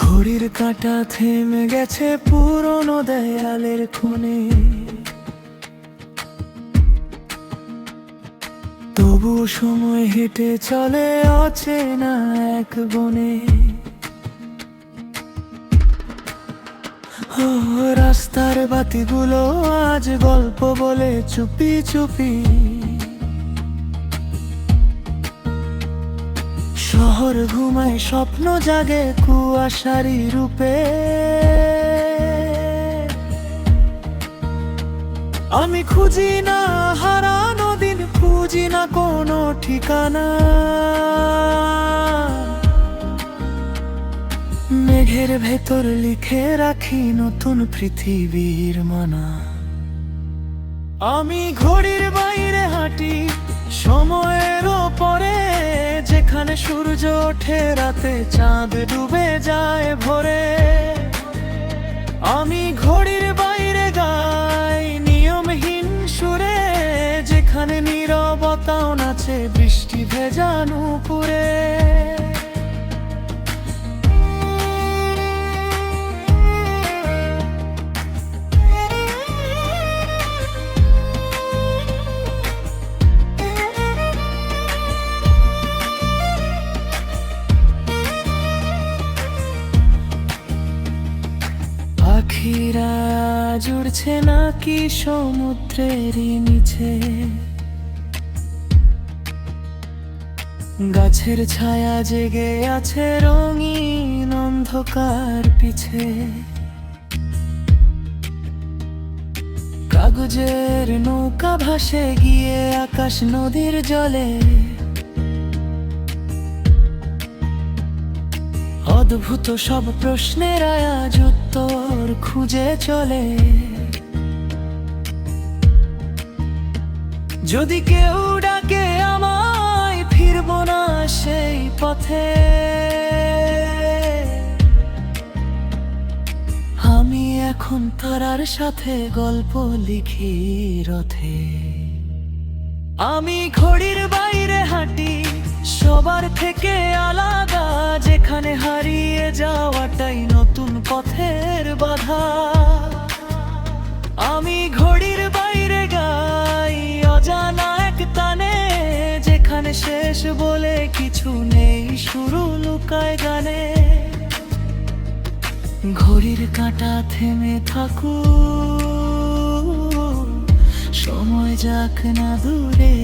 ঘড়ির কাঁটা থেমে গেছে পুরনো দেয়ালের কোণে, তবু সময় হেঁটে চলে অচেনা এক বনে। ও রাস্তার বাতিগুলো আজ গল্প বলে চুপি চুপি, শহর ঘুমায় স্বপ্ন জাগে কুয়াশারি রূপে। আমি খুঁজি না হারানো দিন, খুঁজি না কোনো ঠিকানা, মেঘের ভেতর লিখে রাখি নতুন পৃথিবীর মানা। আমি ঘড়ির বাইরে হাঁটি সময়ের ওপরে, যেখানে সূর্য ওঠে রাতে চাঁদ ডুবে যায় ভোরে। আমি ঘড়ির বাইরে গাই নিয়মহীন সুরে, যেখানে নীরবতাও নাচে বৃষ্টি ভেজা নুপুরে। পাখিরা জুড়ছে নাকি সমুদ্রেরই নিচে, গাছের ছায়া জেগে আছে রঙিন অন্ধকার পিছে। কাগজের নৌকা ভাসে গিয়ে আকাশ নদীর জলে, অদ্ভুত সব প্রশ্নের আজ উত্তর খুঁজে চলে। যদি কেউ ডাকে আমায়, ফিরব না সেই পথে। আমি এখন তারার সাথে গল্প লিখি রথে। আমি ঘড়ির বাইরে হাঁটি সবার থেকে আলাদা, যেখানে হারিয়ে যাওয়াটাই নতুন পথের বাধা। আমি ঘড়ির বাইরে গাই অজানা এক টানে, যেখানে শেষ বলে কিছু নেই, শুরু লুকায় গানে। ঘড়ির কাঁটা থেমে থাকুক, সময় যাক না দূরে।